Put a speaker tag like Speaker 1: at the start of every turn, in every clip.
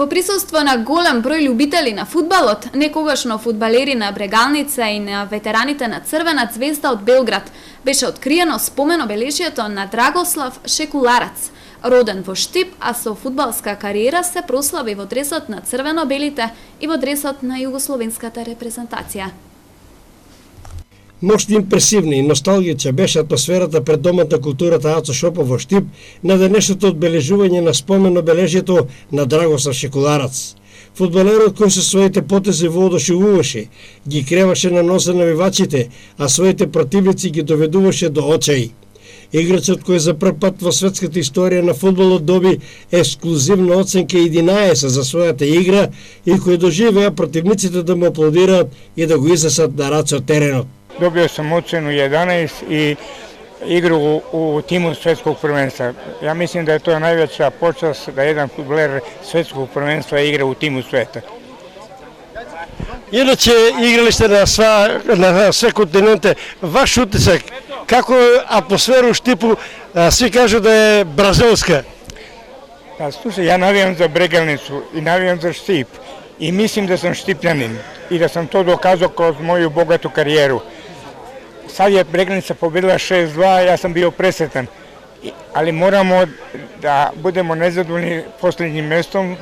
Speaker 1: Во присуство на голем број љубители на фудбалот, некогашно фудбалери на Брегалница и на ветераните на Црвена ѕвезда од Белград, беше откриено спомен-обележјето на Драгослав Шекуларац, роден во Штип, а со фудбалска кариера се прослави во дресот на црвено-белите и во дресот на југословенската репрезентација.
Speaker 2: Мощно импресивна и носталгична беше атмосферата пред Домот на културата Ацо Шопа во Штип на денешното одбележување на спомен-обележјето на Драгослав Шекуларац. Фудбалерот кој со своите потези воодушевуваше, ги креваше на носа навивачите, а своите противници ги доведуваше до очаи. Играчот кој за прв пат во светската историја на фудбалот доби ексклузивна оценка 11 за својата игра и кој доживеа противниците да му аплодираат и да го изесат на раци од теренот.
Speaker 3: Добио sam ocenu 11 i igru u timu svetskog prvenstva. Ja mislim da je to najveća počast da jedan fudbaler svetskog prvenstva igra u timu sveta.
Speaker 2: Иначе играли сте на све континенте. Ваш утисак, како атмосфера у Штипу, сви кажу да е бразилска?
Speaker 3: Pa slušaj, ja navijam za Bregalnicu i navijam za Štip i mislim da sam štipljanin i da sam to dokazao kroz moju bogatu karijeru. Sad je Bregalnica pobedila 6-2, ja sam bio presretan, ali moramo da budemo nezadovoljni posljednjim mestom.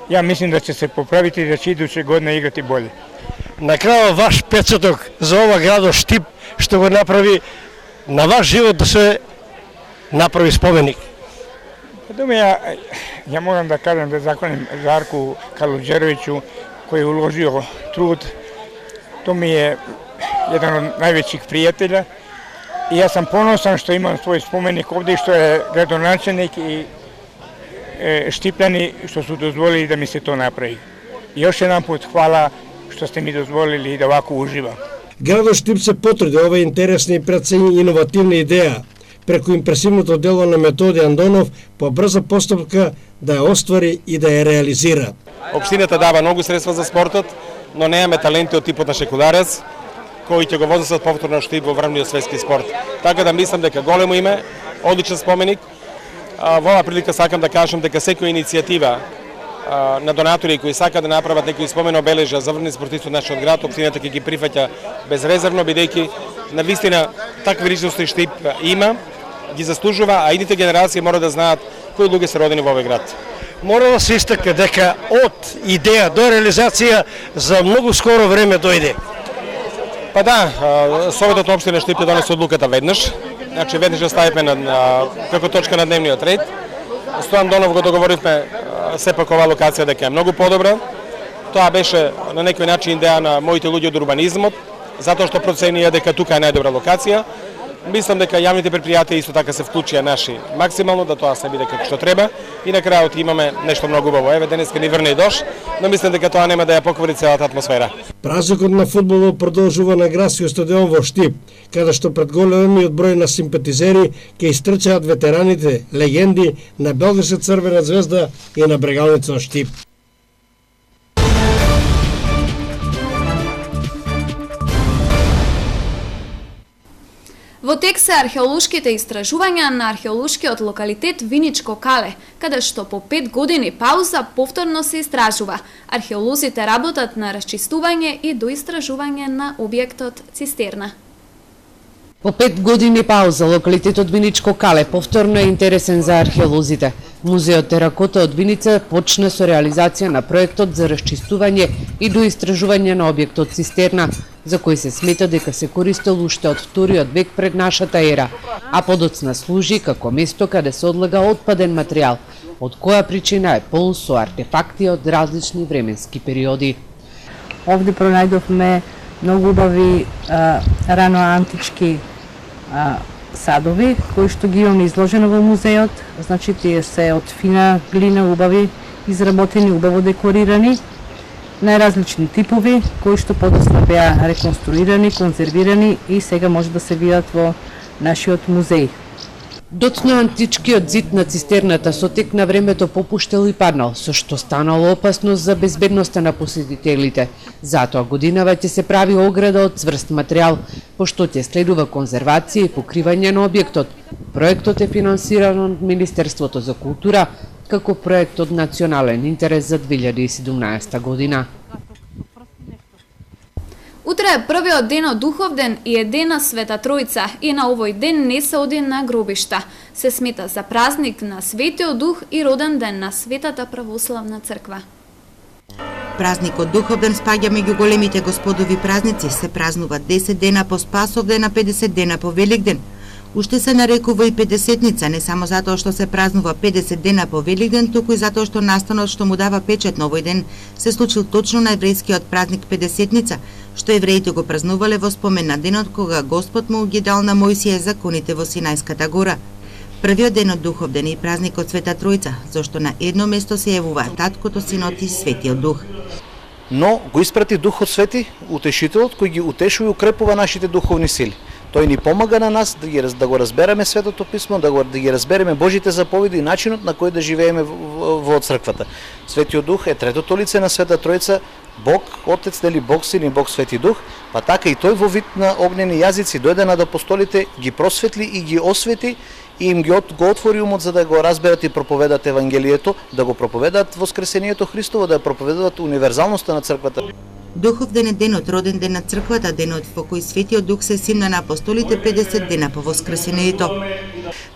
Speaker 3: Ja mislim da će se popraviti i da će iduće godine igrati bolje.
Speaker 2: На крајот ваш печаток за ова градо Штип што го направи на ваш живот да се направи споменик.
Speaker 3: Ja moram da kažem da zahvalim Žarku Kaluđeroviću koji je uložio trud. To mi je jedan od najvećih prijatelja i ja sam ponosan što imam svoj spomenik ovdje i što je gradonačelnik i Štipljani što su dozvolili da mi se to napravi. Još jedan put hvala što ste mi dozvolili da ovako uživam.
Speaker 2: Градот Штип се потруди ова интересна и прецени иновативна идеја преку импресивното дело на Методи Андонов по брза постапка да ја оствари и да ја реализира.
Speaker 4: Општината дава многу средства за спортот, но немаме таленти од типот на Шекуларац кои ќе го вознесат повторно Штип во врвниот светски спорт. Така да мислам дека големо име, одличен споменик. Во оваа прилика сакам да кажам дека секоја иницијатива на донатори кои сакаат да направат некои спомен обележја за врвни спортисти од нашиот град, општината ќе ги прифаќа безрезервно, бидејќи навистина такви личности Штип има, ги заслужува, а идните генерации мора да знаат кои луѓе се родени во овој град.
Speaker 2: Мора да се истакне дека од идеја до реализација за многу скоро време дојде.
Speaker 4: Па да, Советот на општина Штип ја донесе одлуката веднаш. Значи веднаш ја ставивме како точка на дневниот ред. Стојан Донов го договоривме сепак оваа локација дека е многу подобра. Тоа беше на некој начин идеја на моите луѓе од урбанизмот, затоа што проценија дека тука е најдобра локација. Мислам дека јавните предпријатија исто така се вклучија наши максимално да тоа се биде како што треба и на крајот имаме нешто многу убаво. Еве денеска ни врне и дош, но мислам дека тоа нема да ја поквари целата атмосфера.
Speaker 2: Празникот на фудбалот продолжува на градскиот стадион во Штип, каде што пред големиот број на симпатизери ќе истрчаат ветераните, легенди на белгиска Црвена ѕвезда и на Брегалница Штип.
Speaker 1: Во тек се археолошките истражувања на археолошкиот локалитет Виничко Кале, каде што по 5 години пауза повторно се истражува. Археолозите работат на расчистување и доистражување на објектот Цистерна.
Speaker 5: По 5 години пауза, локалитетот Виничко Кале повторно е интересен за археолозите. Музеот Теракота од Виница почна со реализација на проектот за расчистување и доистражување на објектот Цистерна, за кој се смета дека се користел уште од вториот век пред нашата ера, а подоцна служи како место каде се одлага отпаден материјал, од која причина е пол со артефакти од различни временски периоди.
Speaker 6: Овде пронајдовме многу убави рано-антички садови, кои што ги имаме изложено во музеот. Значи, тие се од фина глина, убави, изработени, убаво декорирани, најразлични типови, кои што подоцна беа реконструирани, конзервирани и сега може да се видат во нашиот музеј.
Speaker 5: Доцна античкиот зид на цистерната со тек на времето попуштел и паднал, со што станало опасност за безбедноста на посетителите. Затоа годинава ќе се прави ограда од цврст материјал, пошто ќе следува конзервација и покривање на објектот. Проектот е финансиран од Министерството за култура, како проект од национален интерес за 2017 година.
Speaker 1: Утре е првиот ден од Духовден и е ден на Света Тројца и на овој ден не се оди на гробишта. Се смета за празник на Светиот Дух и роден ден на Светата Православна црква.
Speaker 7: Празникот Духовден спаѓа меѓу големите господови празници, се празнува 10 дена по Спасовден, а 50 дена по Великден. Уште се нарекува и Педесетница, не само затоа што се празнува 50 дена по Великден, туку и затоа што настанот што му дава печет на овој ден се случил точно на еврејскиот празник Педесетница, што евреите го празнувале во спомен на денот кога Господ му ги дал на Мојсија законите во Синајската гора. Првиот ден од Духовден и празникот Света Тројца, зашто на едно место се јавува Таткото, Синот и Светиот Дух.
Speaker 8: Но го испрати Духот Свети, утешителот, кој ги утешува и укрепува нашите духовни сили. Тој ни помага на нас да го разбереме Светото писмо, да ги разбереме Божите заповеди и начинот на кој да живееме во црквата. Светиот Дух е третото лице на Света Тројца, Бог Отец, дали Бог Син и Бог Свети Дух, па така и тој во вид на огнени јазици дојде над апостолите, ги просветли и ги освети и им го отвори умот за да го разберат и проповедат Евангелието, да го проповедат Воскресението Христово, да ја проповедат универзалноста на црквата.
Speaker 7: Духовден е денот, роден ден на црквата, денот во кој Светиот Дух се симна на апостолите 50 дена по Воскресението.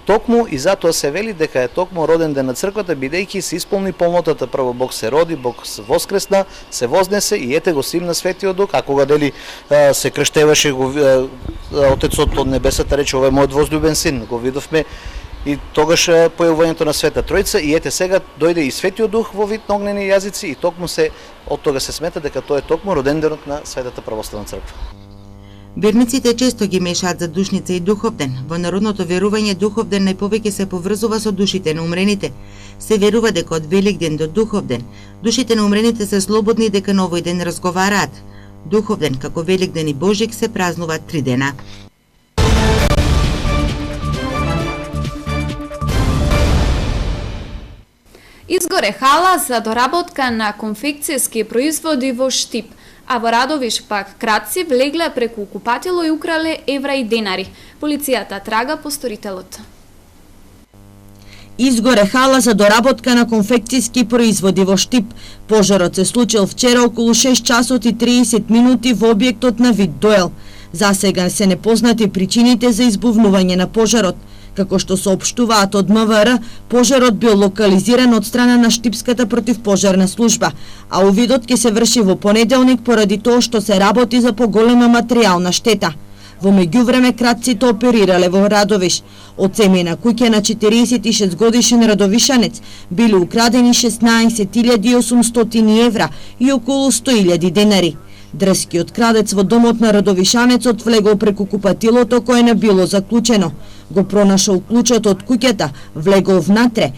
Speaker 8: Токму и затоа се вели дека е токму роден ден на црквата, бидејќи се исполни полнотата, прво Бог се роди, Бог се воскресна, се вознесе и ете го симна Светиот Дух, а кога дали се крштеваше Отецот од небесата рече ова е мојот возлюбен син, го видовме и тогаш појавувањето на Света Тројца и ете сега дојде и Светиот Дух во вид на огнени јазици и токму се од тога се смета дека тоа е токму роден денот на Светата Православна црква.
Speaker 7: Верниците често ги мешаат за душница и Духовден. Во народното верување Духовден најповеќе се поврзува со душите на умрените. Се верува дека од Великден до Духовден душите на умрените се слободни дека на овој ден разговараат. Духовден како Великден и Божик се празнуваат 3 дена.
Speaker 1: Изгоре хала за доработка на конфекцијски производи во Штип, а во Радовиш пак кратци влегле преку купатило и украле евра и денари. Полицијата трага по сторителот.
Speaker 9: Изгоре хала за доработка на конфекцијски производи во Штип. Пожарот се случил вчера околу 6 часот и 30 минути во објектот на Вит Доел. Засега се непознати причините за избувнување на пожарот. Како што соопштуваат од МВР, пожарот бил локализиран од страна на Штипската противпожарна служба, а увидот ќе се врши во понеделник поради тоа што се работи за поголема материјална штета. Во меѓувреме кратците оперирале во Радовиш. Од семејна куќа на 46 годишен радовишанец били украдени 16.800 евра и околу 100.000 денари. Дрскиот крадец во домот на радовишанецот влегол преку купатилото кое не било заклучено. Го пронашол клучот од куќата, влегол внатре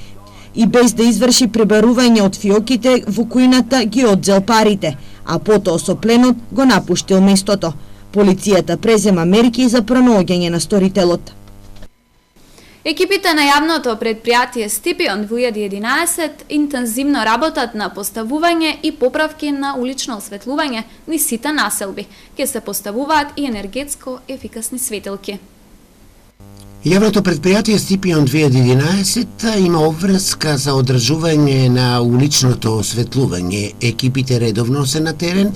Speaker 9: и без да изврши пребарување од фиоките во кујната ги одзел парите, а потоа со пленот го напуштил местото. Полицијата презема мерки за пронаоѓање на сторителот.
Speaker 1: Екипите на јавното предпријатие Стипион 2011 интензивно работат на поставување и поправки на улично осветлување низ сите населби. Ке се поставуваат и енергетско ефикасни светилки.
Speaker 10: Јавното предпријатие Стипион 2011 има обврска за одржување на уличното осветлување. Екипите редовно се на терен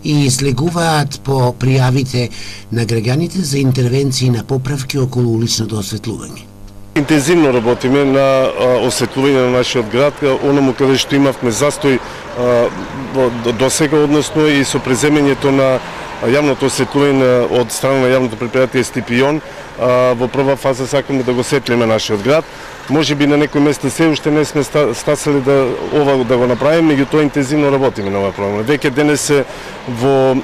Speaker 10: и слегуваат по пријавите на граѓаните за интервенции на поправки околу уличното осветлување.
Speaker 11: Интензивно работиме на осветлување на нашиот град, оному каде што имавме застој до сега, односно и со преземењето на јавното осветлување од страна на јавното предпријатие Стипион. Во прва фаза сакаме да го светлиме нашиот град. Може би на некои места се уште не сме стасали да го направиме, меѓутоа интензивно работиме на оваа проблема. Веќе денес се во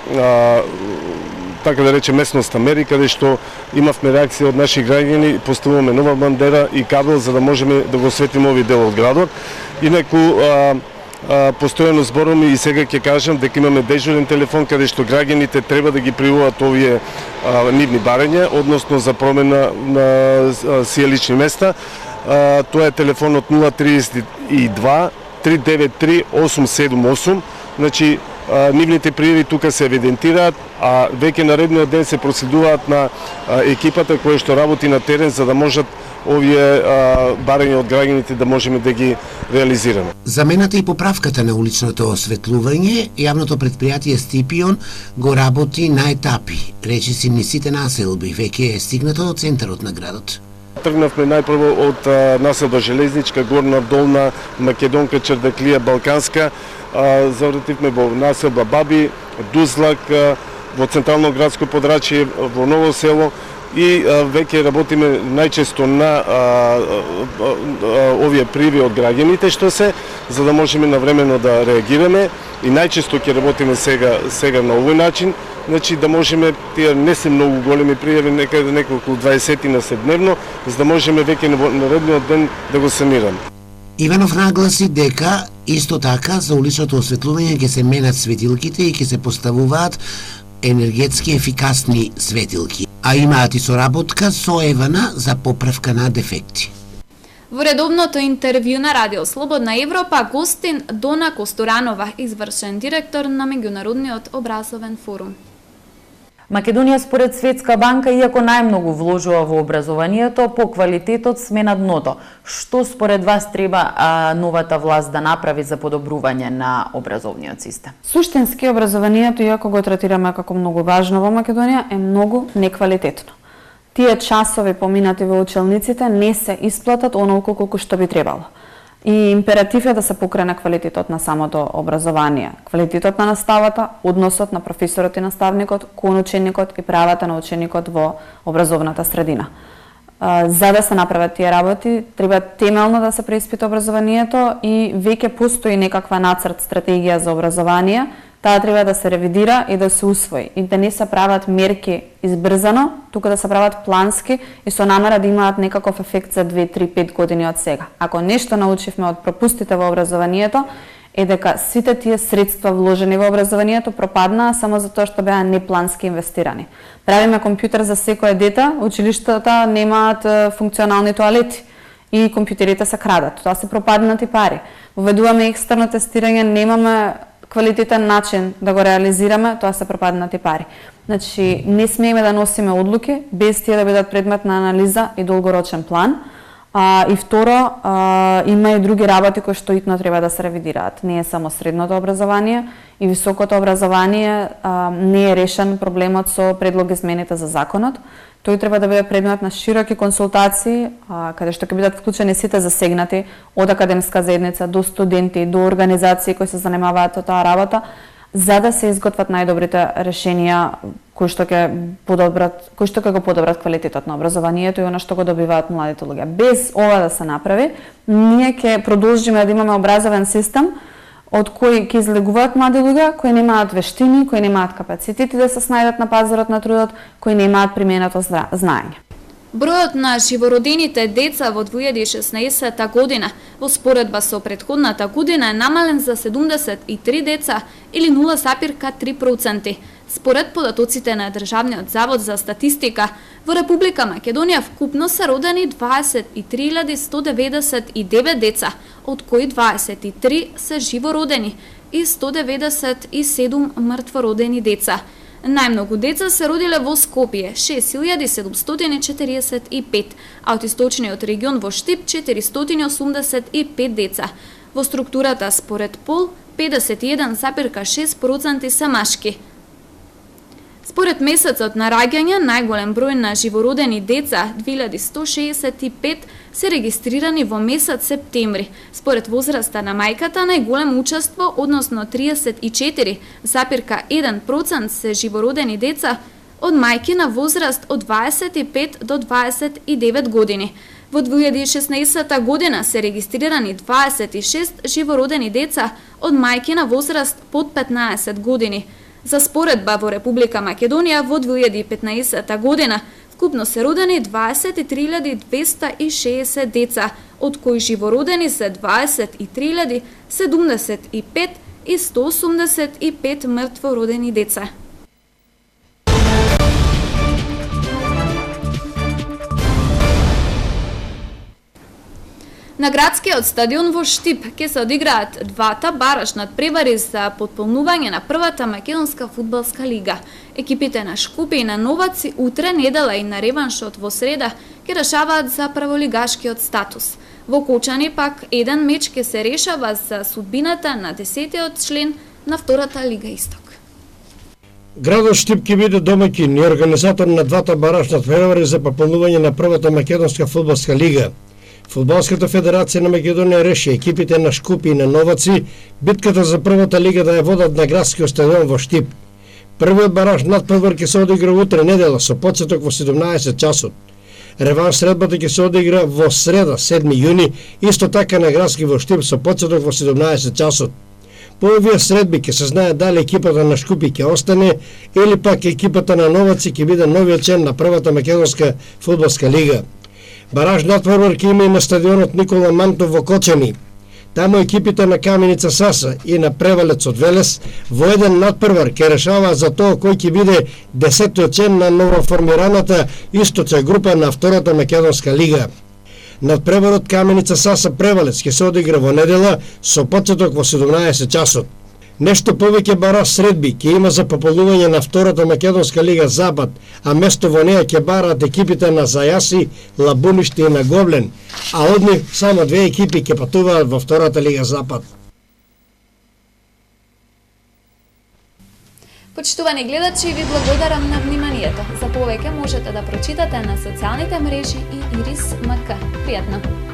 Speaker 11: така да рече местност Америка, каде што имавме реакција од наши граѓани, поставуваме нова бандера и кабел за да можеме да го осветлиме овој дел од градот. Инаку постојано зборуваме и сега ќе кажам дека имаме дежурен телефон каде што граѓаните треба да ги пријавуваат овие нивни барања, односно за промена на сијалични места. Тоа е телефонот 032 393 878. Значи, нивните пријави тука се евидентираат, а веќе наредниот ден се проследуваат на екипата која што работи на терен за да можат овие барања од граѓаните да можеме да ги реализираме.
Speaker 10: Замената и поправката на уличното осветлување, јавното предпријатие Стипион го работи на етапи. Речиси низ сите населби, веќе е стигнато до центарот на градот.
Speaker 11: Тргнавме најпрво од населба Железничка, Горна, Долна, Македонка, Чердаклија, Балканска, завративме во населба Баби, Дузлак, во централно градско подрачје, во Ново село и веќе работиме најчесто на овие пријави од граѓаните што се, за да можеме навремено да реагираме и најчесто ќе работиме сега на овој начин, значи да можеме, тие не се многу големи пријави, некаде неколку 20 на седневно, за да можеме веќе на наредниот ден да го санираме.
Speaker 10: Иванов нагласи дека исто така за уличното осветлување ќе се менат светилките и ќе се поставуваат енергетски ефикасни светилки, а имаат и соработка со Евана за поправка на дефекти.
Speaker 1: Во редовното интервју на Радио Слободна Европа гостин Дона Косторанова, извршен директор на Меѓународниот образовен форум.
Speaker 12: Македонија според Светска банка, иако најмногу вложува во образованието, по квалитетот сме на дното. Што според вас треба новата власт да направи за подобрување на образовниот систем?
Speaker 13: Суштински образованието, иако го третираме како многу важно во Македонија, е многу неквалитетно. Тие часови поминати во училниците не се исплатат онолку колку што би требало. И императив е да се покрене квалитетот на самото образование, квалитетот на наставата, односот на професорот и наставникот кон ученикот и правата на ученикот во образовната средина. За да се направат тие работи, треба темелно да се преиспита образованието и веќе постои некаква нацрт стратегија за образование. Таа треба да се ревидира и да се усвои и да не се прават мерки избрзано, туку да се прават плански и со намера да имаат некаков ефект за 2, 3, 5 години од сега. Ако нешто научивме од пропустите во образованието, е дека сите тие средства вложени во образованието пропаднаа само затоа што беа неплански инвестирани. Правиме компјутер за секое дете, училиштата немаат функционални тоалети и компјутерите се крадат. Тоа се пропаднати пари. Воведуваме екстерно тестирање, немаме квалитетен начин да го реализираме, тоа се пропаднати пари. Значи, не смееме да носиме одлуки без тие да бидат предмет на анализа и долгорочен план. И второ, има и други работи кои што итно треба да се ревидираат. Не е само средното образование и високото образование, не е решен проблемот со предлог измените за законот. Тој треба да биде предмет на широки консултации, каде што ќе бидат вклучени сите засегнати, од академска заедница до студенти, до организации кои се занимаваат со таа работа, за да се изготват најдобрите решенија кои што ќе го подобрат квалитетот на образованието и она што го добиваат младите луѓе. Без ова да се направи, ние ќе продолжиме да имаме образовен систем од кои ќе излегуваат млади луѓе кои немаат вештини, кои немаат капацитети да се снајдат на пазарот на трудот, кои немаат применето знаење.
Speaker 1: Бројот на живородените деца во 2016 година во споредба со претходната година е намален за 73 деца или 0,3%. Според податоците на Државниот завод за статистика, во Република Македонија вкупно се родени 23.199 деца, од кои 23 се живородени и 197 мртвородени деца. Најмногу деца се родиле во Скопје, 6.745, а од источниот регион во Штип 485 деца. Во структурата според пол 51,6% се машки. Според месецот на раѓање, најголем број на живородени деца, 2165, се регистрирани во месец септември. Според возраста на мајката, најголем учество, односно 34,1% се живородени деца од мајки на возраст од 25 до 29 години. Во 2016 година се регистрирани 26 живородени деца од мајки на возраст под 15 години. За споредба во Република Македонија во 2015 година вкупно се родени 23.260 деца, од кои живородени се 23.075 и 185 мртвородени деца. На градскиот стадион во Штип ќе се одиграат двата бараш надпревари за потполнување на првата македонска фудбалска лига. Екипите на Шкупе и на Новаци утре, недела и на реваншот во среда ќе решаваат за прволигашкиот статус. Во Кочани пак еден меч ќе се решава за судбината на 10-тиот член на втората лига Исток.
Speaker 2: Градот Штип ќе биде домаќин и организатор на двата бараш надпревари за попълнување на првата македонска фудбалска лига. Фудбалската федерација на Македонија реши екипите на Шкупи и на Новаци битката за првата лига да ја водат на градскиот стадион во Штип. Првиот бараш надпревар ќе се одигра утре недела со почеток во 17 часот. Реванш средбата ќе се одигра во среда 7 јуни, исто така на градски во Штип со почеток во 17 часот. По овие средби ќе се знае дали екипата на Шкупи ќе остане или пак екипата на Новаци ќе биде новиот член на првата македонска фудбалска лига. Бараж надпревар ќе има и на стадионот Никола Мантов во Кочани. Таму екипите на Каменица Саса и на Превалецот Велес во еден надпревар ќе решаваат за тоа кој ќе биде 10-тиот член на новоформираната Источна група на втората македонска лига. Надпреварот Каменица Саса Превалец ќе се одигра во недела со почеток во 17 часот. Нешто повеќе бараш средби ќе има за пополнување на втората македонска лига Запад, а место во неја ќе бараат екипите на Зајаси, Лабуниште и на Говлен, а од нив само две екипи ќе патуваат во втората лига Запад.
Speaker 1: Почитувани гледачи, ви благодарам на вниманието. За повеќе можете да прочитате на социјалните мрежи и Ирис МК. Пријатно!